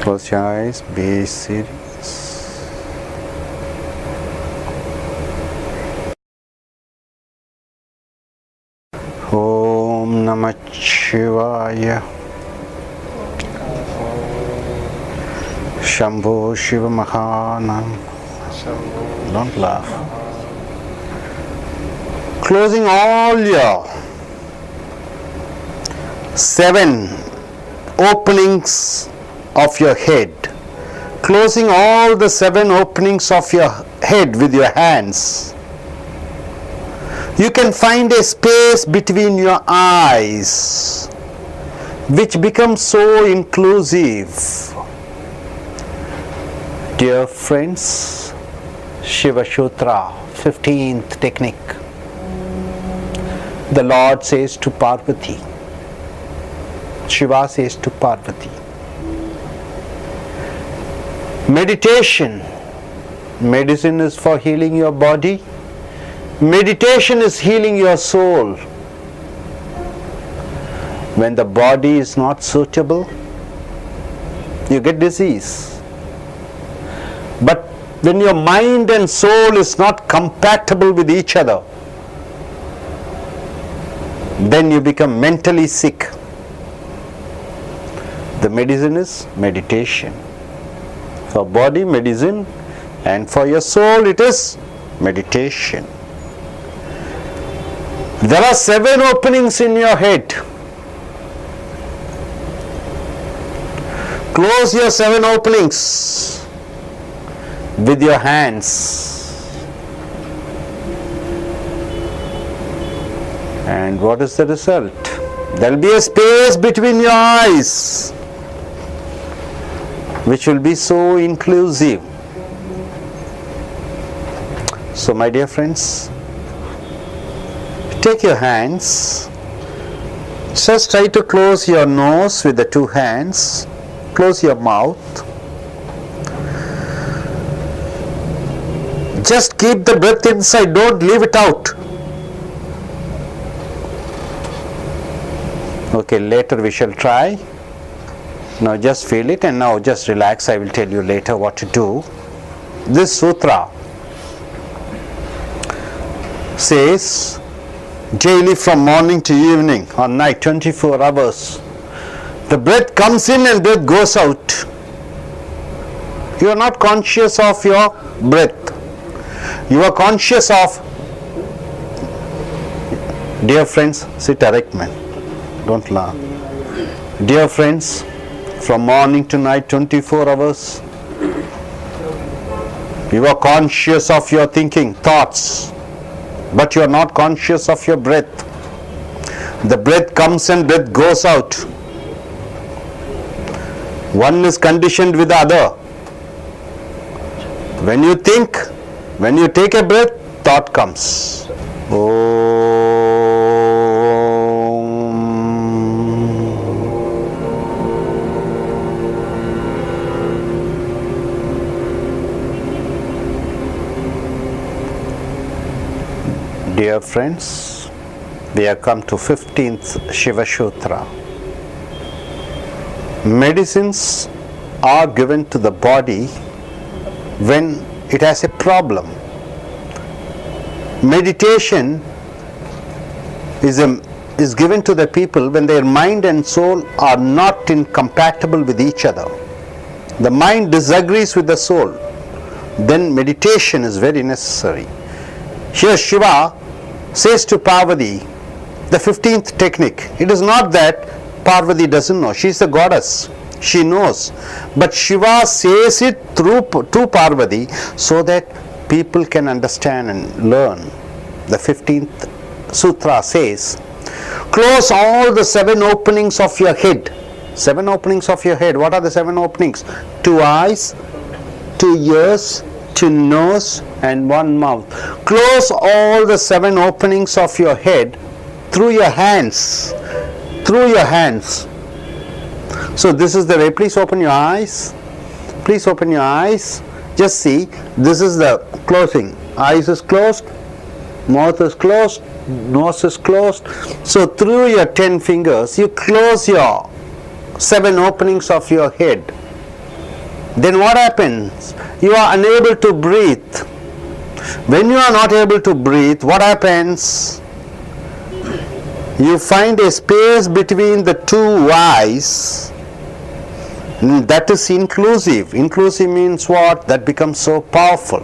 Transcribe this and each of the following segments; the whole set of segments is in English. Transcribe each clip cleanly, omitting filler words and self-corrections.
Close your eyes, be serious. Om Namah Shivaya. Shambho Shiva Mahanam. Don't laugh. Closing all your 7 openings of your head. Closing all the 7 openings of your head with your hands. You can find a space between your eyes which becomes so inclusive. Dear friends, Shiva Sutra, 15th technique. The Lord says to Parvati, Shiva says to Parvati, meditation, medicine is for healing your body. Meditation is healing your soul. When the body is not suitable, you get disease. But when your mind and soul is not compatible with each other, then you become mentally sick. The medicine is meditation. For body, medicine, and for your soul, it is meditation. There are 7 openings in your head. Close your 7 openings with your hands. And what is the result? There will be a space between your eyes which will be so inclusive. So my dear friends, take your hands, just try to close your nose with the 2 hands, close your mouth, just keep the breath inside, don't leave it out. Okay, later we shall try. Now just feel it and now just relax. I will tell you later what to do. This sutra says daily from morning to evening or night, 24 hours. The breath comes in and breath goes out. You are not conscious of your breath. You are conscious of, dear friends, sit erect man. Don't laugh. Dear friends, from morning to night, 24 hours, you are conscious of your thinking, thoughts, but you are not conscious of your breath. The breath comes and breath goes out. One is conditioned with the other. When you think, when you take a breath, thought comes. Dear friends, we have come to 15th Shiva Sutra. Medicines are given to the body when it has a problem. Meditation is given to the people when their mind and soul are not incompatible with each other. The mind disagrees with the soul. Then meditation is very necessary. Here Shiva says to Parvati, the 15th technique. It is not that Parvati doesn't know. She is the goddess. She knows. But Shiva says it through to Parvati so that people can understand and learn. The 15th sutra says, close all the 7 openings of your head. 7 openings of your head. What are the 7 openings? 2 eyes, 2 ears, 2 nose and 1 mouth. Close all the 7 openings of your head through your hands. Through your hands. So this is the way. Please open your eyes. Please open your eyes. Just see, this is the closing. Eyes is closed, mouth is closed, nose is closed. So through your 10 fingers, you close your 7 openings of your head. then what happens? You are unable to breathe. When you are not able to breathe, what happens? You find a space between the two eyes. That is inclusive. Inclusive means what? That becomes so powerful.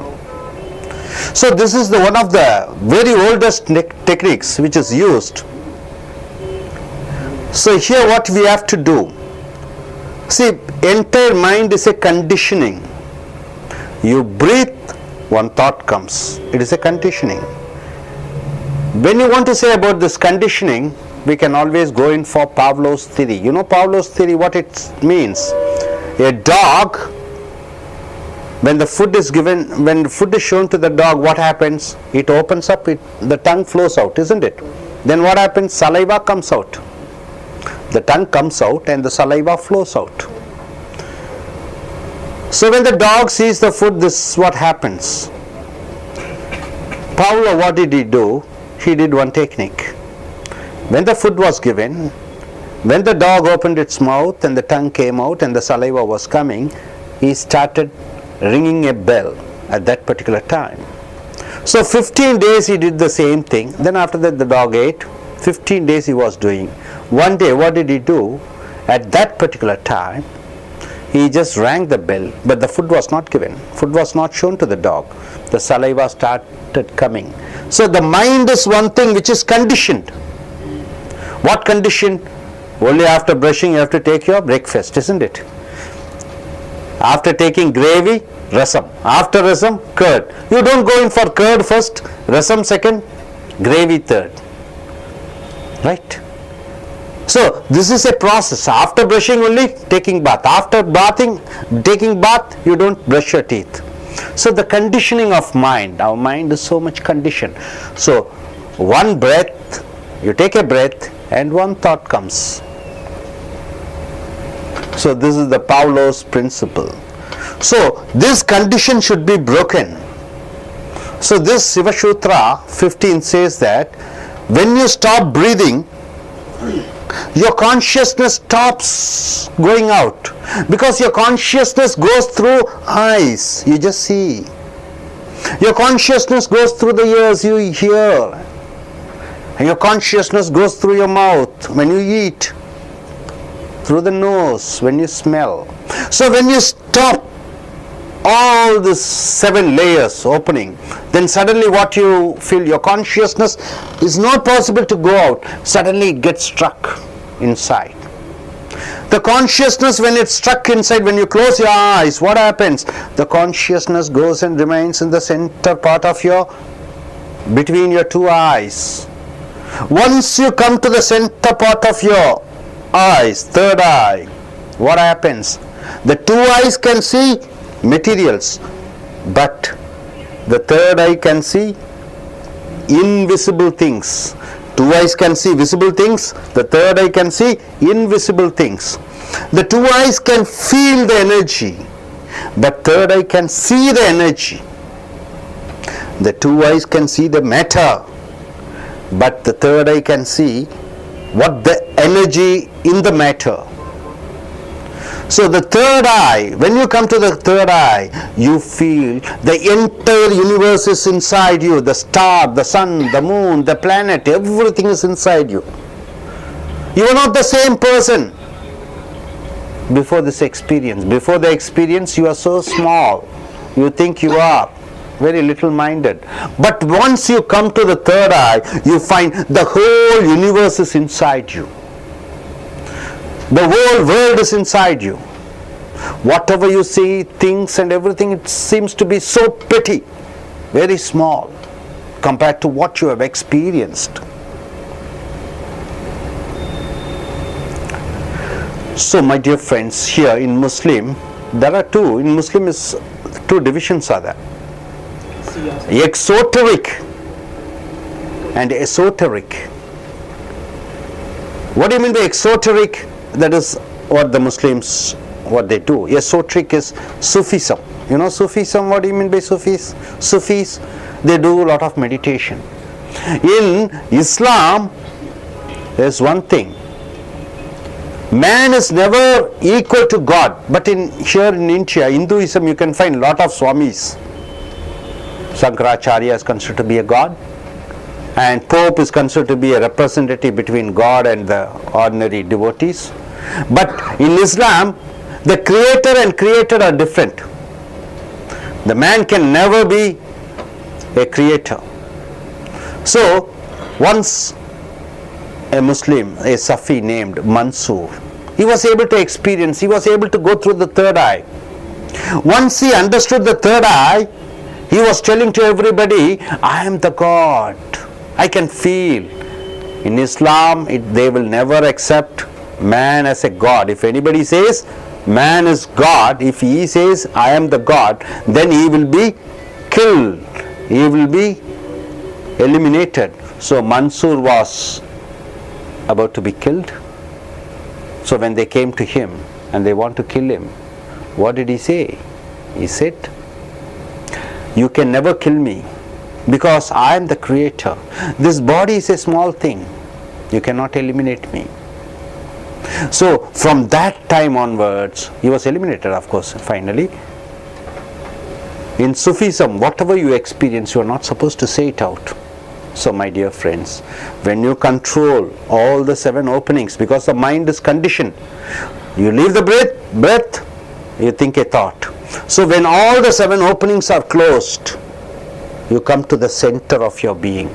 So this is one of the very oldest techniques which is used. So here what we have to do. See, entire mind is a conditioning. You breathe, one thought comes. It is a conditioning. When you want to say about this conditioning, we can always go in for Pavlov's theory. You know Pavlov's theory, what it means? A dog, when the food is given, when the food is shown to the dog, what happens? It opens up, the tongue flows out, isn't it? Then what happens? Saliva comes out. The tongue comes out and the saliva flows out. So when the dog sees the food, this is what happens. Pavlov, what did he do? He did one technique. When the food was given, when the dog opened its mouth and the tongue came out and the saliva was coming, he started ringing a bell at that particular time. So 15 days he did the same thing. Then after that the dog ate. 15 days he was doing. One day what did he do? At that particular time, he just rang the bell, but the food was not given. Food was not shown to the dog. The saliva started coming. So the mind is one thing which is conditioned. What condition? Only after brushing you have to take your breakfast, isn't it? After taking gravy, rasam. After rasam, curd. You don't go in for curd first, rasam second, gravy third. Right? So this is a process. After brushing only, taking bath. After taking bath, you don't brush your teeth. So the conditioning of mind, our mind is so much conditioned. So one breath, you take a breath and one thought comes. So this is the Pavlov's principle. So this condition should be broken. So this Siva Sutra 15 says that when you stop breathing, your consciousness stops going out, because your consciousness goes through eyes, you just see. Your consciousness goes through the ears, you hear. And your consciousness goes through your mouth when you eat, through the nose when you smell. So when you stop all these 7 layers opening, then suddenly what you feel, your consciousness is not possible to go out. Suddenly it gets stuck inside. The consciousness, when it's stuck inside, when you close your eyes, what happens? The consciousness goes and remains in the center part of between your two eyes. Once you come to the center part of your eyes, third eye, what happens? The two eyes can see materials, but the third eye can see invisible things. Two eyes can see visible things, the third eye can see invisible things. The two eyes can feel the energy, but third eye can see the energy. The two eyes can see the matter, but the third eye can see what the energy in the matter. So the third eye, when you come to the third eye, you feel the entire universe is inside you. The star, the sun, the moon, the planet, everything is inside you. You are not the same person before this experience. Before the experience, you are so small. You think you are very little minded. But once you come to the third eye, you find the whole universe is inside you. The whole world is inside you. Whatever you see, things and everything, it seems to be so petty, very small compared to what you have experienced. So my dear friends, here in Muslim, there are two. In Muslim is 2 divisions are there. Exoteric and esoteric. What do you mean by exoteric? That is what the Muslims, what they do. Esoteric is Sufism. You know Sufism, what do you mean by Sufis? Sufis, they do a lot of meditation. In Islam, there's one thing. Man is never equal to God. But here in India, Hinduism, you can find a lot of Swamis. Shankaracharya is considered to be a god, and Pope is considered to be a representative between God and the ordinary devotees. But in Islam, the creator and created are different. The man can never be a creator. So, once a Muslim, a Sufi named Mansoor, he was able to experience, he was able to go through the third eye. Once he understood the third eye, he was telling to everybody, I am the God. I can feel. In Islam, they will never accept man as a God. If anybody says man is God, if he says I am the God, then he will be killed. He will be eliminated. So Mansoor was about to be killed. So when they came to him and they want to kill him, what did he say? He said, you can never kill me because I am the creator. This body is a small thing. You cannot eliminate me. So from that time onwards, he was eliminated, of course, finally. In Sufism, whatever you experience, you are not supposed to say it out. So my dear friends, when you control all the 7 openings, because the mind is conditioned, you leave the breath, you think a thought. So when all the 7 openings are closed, you come to the center of your being.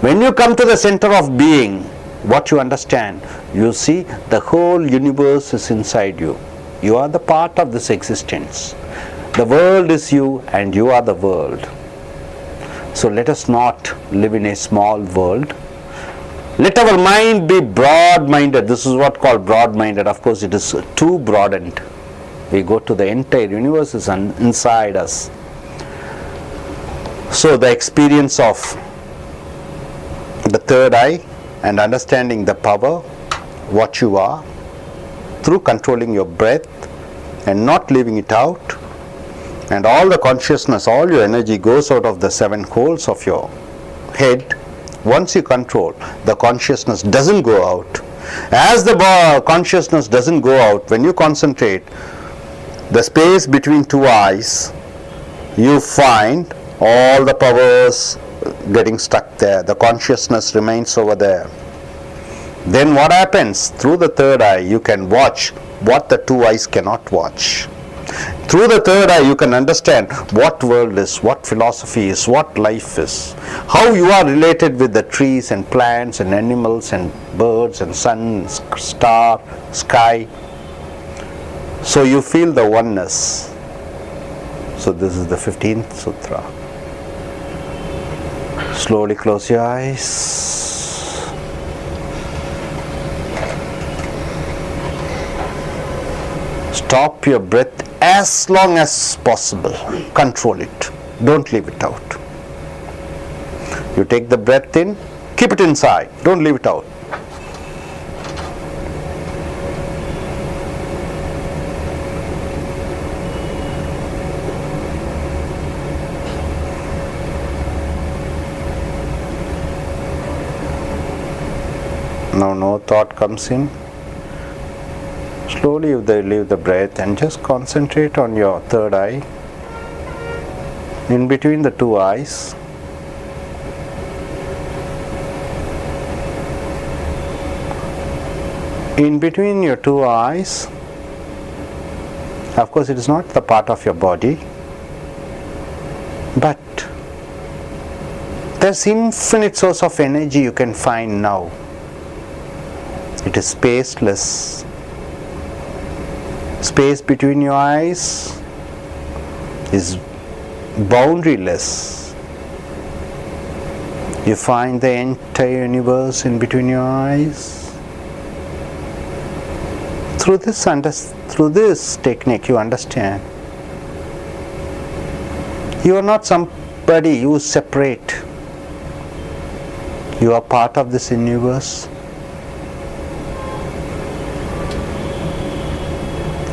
When you come to the center of being, what you understand, you see the whole universe is inside you. You are the part of this existence. The world is you and you are the world. So let us not live in a small world. Let our mind be broad-minded. This is what called broad-minded. Of course, it is too broadened. We go to the entire universe is inside us. So the experience of the third eye and understanding the power, what you are, through controlling your breath and not leaving it out, and all the consciousness, all your energy goes out of the 7 holes of your head. Once you control, the consciousness doesn't go out. As the consciousness doesn't go out, when you concentrate, the space between 2 eyes, you find all the powers getting stuck there. The consciousness remains over there. Then what happens? Through the third eye, you can watch what the 2 eyes cannot watch. Through the third eye, you can understand what world is, what philosophy is, what life is, how you are related with the trees and plants and animals and birds and sun, star, sky. So you feel the oneness. So this is the 15th Sutra. Slowly close your eyes. Stop your breath as long as possible. Control it. Don't leave it out. You take the breath in, keep it inside. Don't leave it out. Now no thought comes in. Slowly you leave the breath and just concentrate on your third eye. In between the 2 eyes. In between your 2 eyes, of course it is not the part of your body, but there's infinite source of energy you can find now. It is spaceless. Space between your eyes is boundaryless. You find the entire universe in between your eyes. Through this technique, you understand. You are not somebody who is separate. You are part of this universe.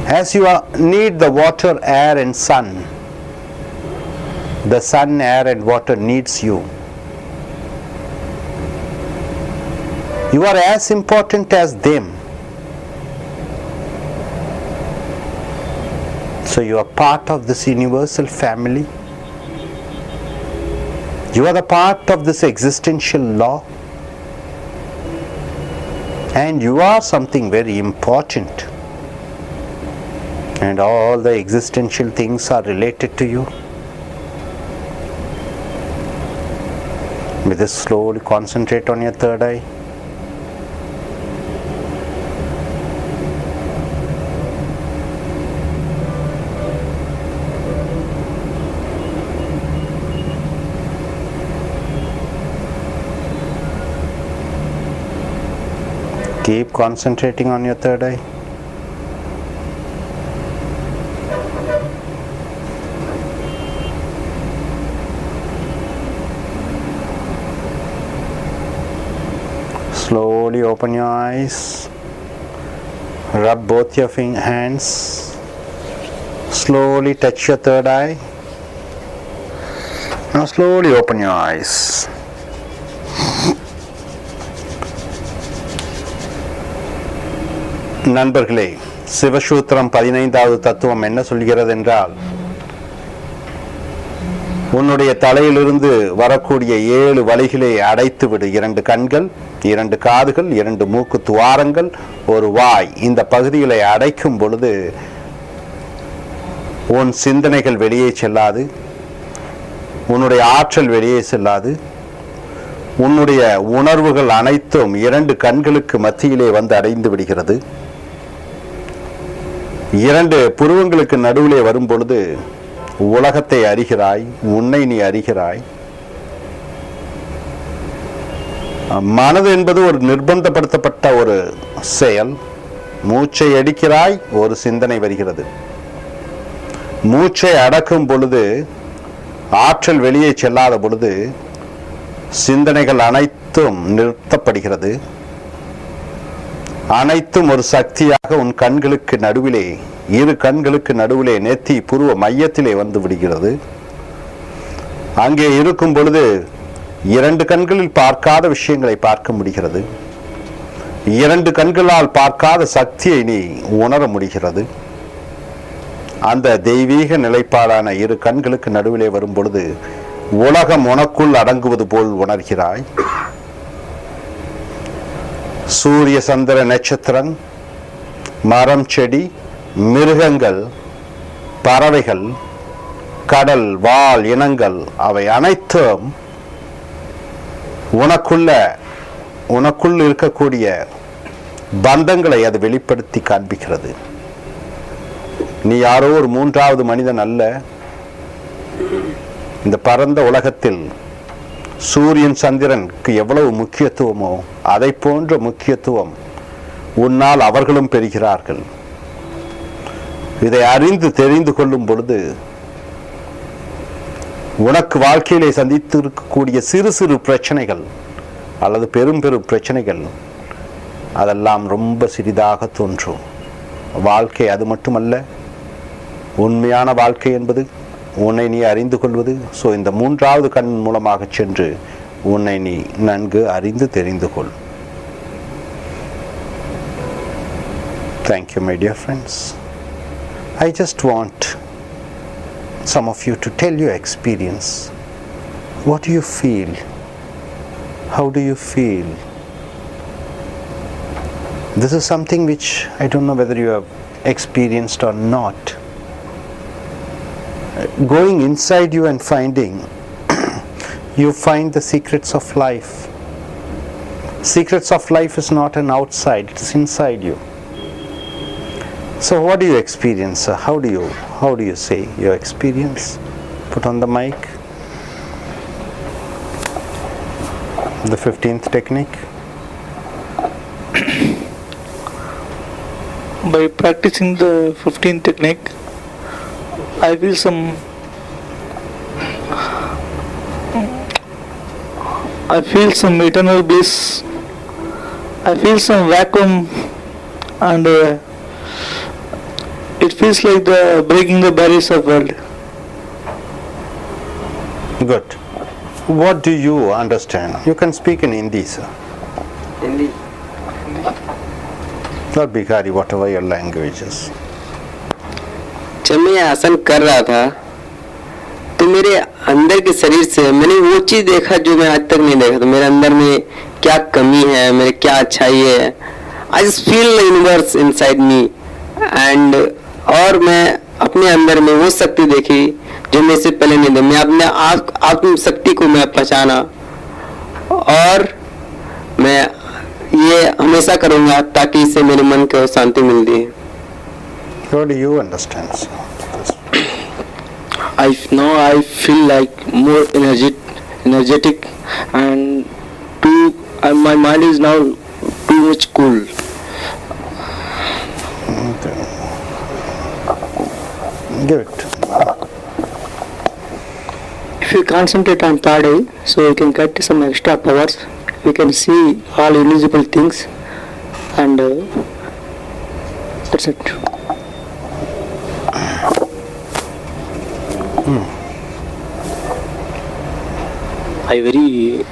As you need the water, air and sun, the sun, air and water needs you. You are as important as them. So you are part of this universal family. You are the part of this existential law. And you are something very important. And all the existential things are related to you. With this, slowly concentrate on your third eye. Keep concentrating on your third eye. Slowly open your eyes. Rub both your hands. Slowly touch your third eye. Now slowly open your eyes. நண்பர்களே, சிவசூத்திரம் 15வது தத்துவம் என்ன சொல்கிறது என்றால், உன்னுடைய தலையிலிருந்து வரக்கூடிய 7 வலிகளை அடைத்துவிடு. 2 கண்கள், 2 காதுகள், 2 மூக்கு துவாரங்கள், ஒரு வாய். இந்த பகுதிகளை அடைக்கும் பொழுது உன் சிந்தனைகள் வெளியே செல்லாது, உன்னுடைய ஆற்றல் வெளியே செல்லாது. உன்னுடைய உணர்வுகள் அனைத்தும் 2 கண்களுக்கு மத்தியிலே வந்து அடைந்து விடுகிறது. 2 புருவங்களுக்கு நடுவிலே வரும் பொழுது உலகத்தை அறிகிறாய், உன்னை நீ அறிகிறாய். மனது என்பது ஒரு நிர்பந்தப்படுத்தப்பட்ட ஒரு செயல். மூச்சை அடிக்கிறாய், ஒரு சிந்தனை வருகிறது. மூச்சை அடக்கும் பொழுது, ஆற்றல் வெளியே செல்லாத பொழுது சிந்தனைகள் அனைத்தும் நிறுத்தப்படுகிறது. அனைத்தும் ஒரு சக்தியாக உன் கண்களுக்கு நடுவிலே, 2 கண்களுக்கு நடுவிலே, நெத்தி புருவ மையத்திலே வந்து விடுகிறது. அங்கே இருக்கும் பொழுது 2 கண்களில் பார்க்காத விஷயங்களை பார்க்க முடிகிறது. 2 கண்களால் பார்க்காத சக்தியை நீ உணர முடிகிறது. அந்த தெய்வீக நிலைப்பாடான 2 கண்களுக்கு நடுவிலே வரும் பொழுது உலகம் உனக்குள் அடங்குவது போல் உணர்கிறாய். சூரிய சந்திர நட்சத்திரம், மரம் செடி, மிருகங்கள், பறவைகள், கடல் வாழ் இனங்கள், அவை அனைத்தும் உனக்குள் இருக்கக்கூடிய பந்தங்களை அது வெளிப்படுத்தி காண்பிக்கிறது. நீ யாரோ ஒரு 3வது மனிதன் அல்ல. இந்த பரந்த உலகத்தில் சூரியன் சந்திரனுக்கு எவ்வளவு முக்கியத்துவமோ அதை போன்ற முக்கியத்துவம் உன்னால் அவர்களும் பெறுகிறார்கள். இதை அறிந்து தெரிந்து கொள்ளும் பொழுது உனக்கு வாழ்க்கையிலே சந்தித்து இருக்கக்கூடிய சிறு சிறு பிரச்சனைகள் அல்லது பெரும் பெரும் பிரச்சனைகள் அதெல்லாம் ரொம்ப சிறிதாக தோன்றும். வாழ்க்கை அது மட்டுமல்ல, உண்மையான வாழ்க்கை என்பது உன்னை நீ அறிந்து கொள்வது. ஸோ இந்த 3வது கண் மூலமாக சென்று உன்னை நீ நன்கு அறிந்து தெரிந்து கொள். Thank you, my dear friends. I just want some of you to tell your experience. What do you feel? How do you feel? This is something which I don't know whether you have experienced or not. Going inside you and finding you find the secrets of life. Secrets of life is not an outside, it's inside you. So what do you experience? How do you say your experience? Put on the mic. The 15th technique. By practicing the 15th technique, I feel some eternal bliss. I feel some vacuum, and it feels like the breaking the barriers of world. Good. What do you understand? You can speak in Hindi, sir. Hindi. Or Bihari, whatever your language is. जब मैं आसन कर रहा था तो मेरे अंदर के शरीर से मैंने वो चीज देखा जो मैं आज तक नहीं देखा था। मेरे अंदर में क्या कमी है, मेरे क्या अच्छाई है। I just feel the universe inside me and और मैं अपने अंदर में वो शक्ति देखी जो मैं इससे पहले नहीं थी। मैं अपने आत्म शक्ति को मैं पहचाना और मैं ये हमेशा करूंगा ताकि इससे मेरे मन को शांति मिलती है। What do you understand? Now I feel like more energetic and my mind is now too much cool. Okay. Give it. If you concentrate on third eye, so you can get some extra powers. You can see all invisible things, and that's it. I very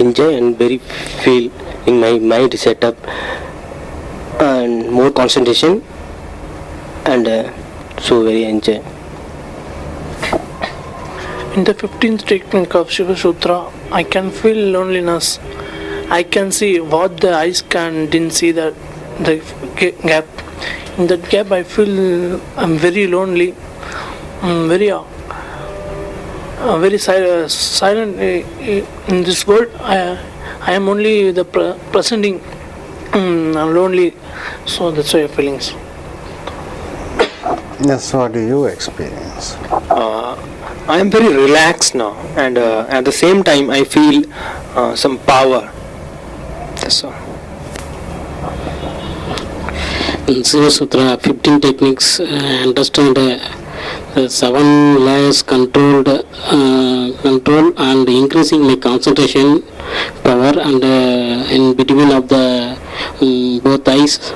enjoy and very feel in my mind setup and more concentration and so very enjoy. In the 15th technique of Shiva Sutra, I can feel loneliness. I can see what the eyes didn't see, the gap. In that gap, I feel I'm very lonely, very silent in this world. I am only the presenting. I'm lonely, so that's why feelings. Yes, what do you experience? I am very relaxed now, and at the same time I feel some power. That's all. In Siva Sutra 15 techniques, understand the 7 layers control and increasing my concentration power and in between of the both eyes.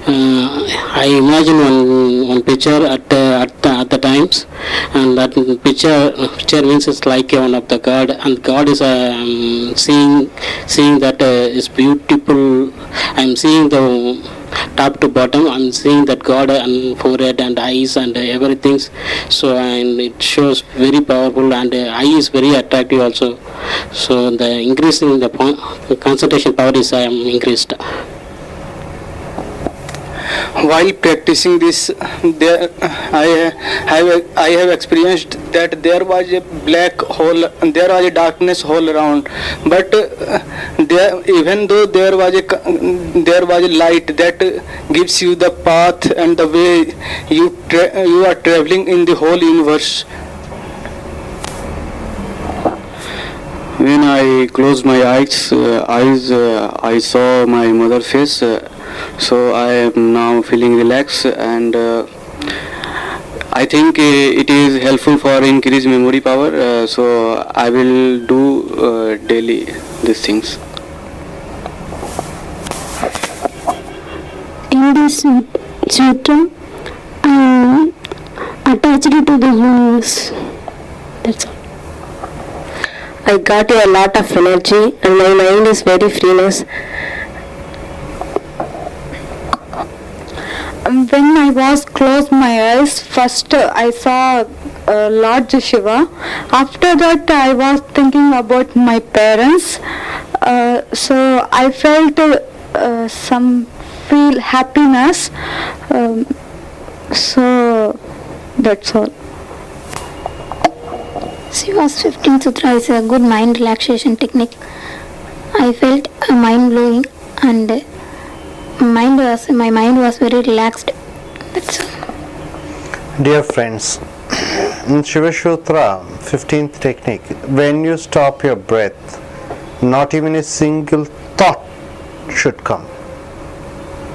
I imagine one picture at the times, and that picture means it's like one of the God, and God is seeing that is beautiful. I'm seeing the top to bottom. I'm seeing that God and forehead and eyes and everything. So and it shows very powerful, and eye is very attractive also. So the increasing the concentration power is increased. While practicing this, I have experienced that there was a black hole, there was a darkness all around. But even though there was a light that gives you the path and the way you are traveling in the whole universe. When I closed my eyes, I saw my mother's face. So I am now feeling relaxed, and I think it is helpful for increased memory power. So I will do daily these things. In this sutra, I am attached to the universe. That's all. I got a lot of energy, and my mind is very freeness. When I was closed my eyes, first I saw Lord Shiva. After that, I was thinking about my parents. So I felt feel happiness. So that's all. Siva's 15th Sutra is a good mind relaxation technique. I felt mind blowing and my mind was very relaxed. That's all. Dear friends, in Shiva Sutra 15th technique, when you stop your breath, not even a single thought should come.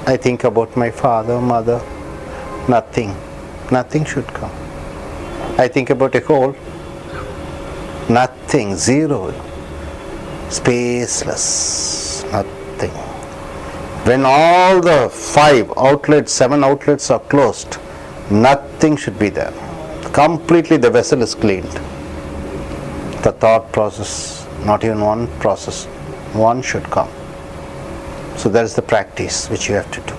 I think about my father, mother, nothing should come. I think about a hole, nothing, zero, spaceless, nothing. When all the 7 outlets are closed, nothing should be there. Completely the vessel is cleaned. The thought process, not even one should come. So that is the practice which you have to do.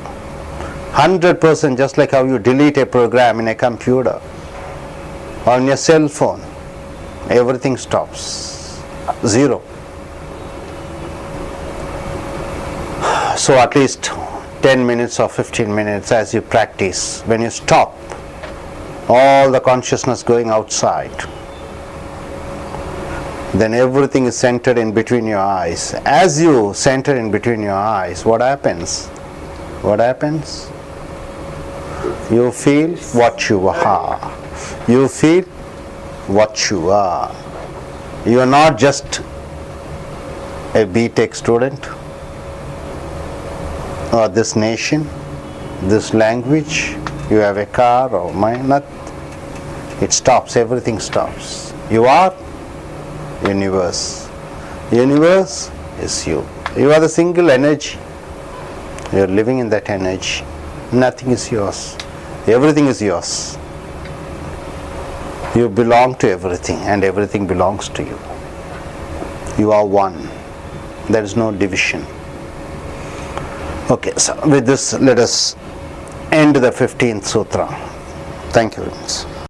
100%, just like how you delete a program in a computer or on your cell phone, everything stops. Zero. So at least 10 minutes or 15 minutes as you practice, when you stop all the consciousness going outside, then everything is centered in between your eyes. As you center in between your eyes, what happens? What happens? You feel what you are. You feel what you are. You are not just a B.Tech student or this nation, this language, you have a car or mine, not. It stops, everything stops. You are universe. Universe is you. You are the single energy. You are living in that energy. Nothing is yours. Everything is yours. You belong to everything and everything belongs to you. You are one. There is no division. Okay, so with this let us end the 15th sutra. Thank you very much.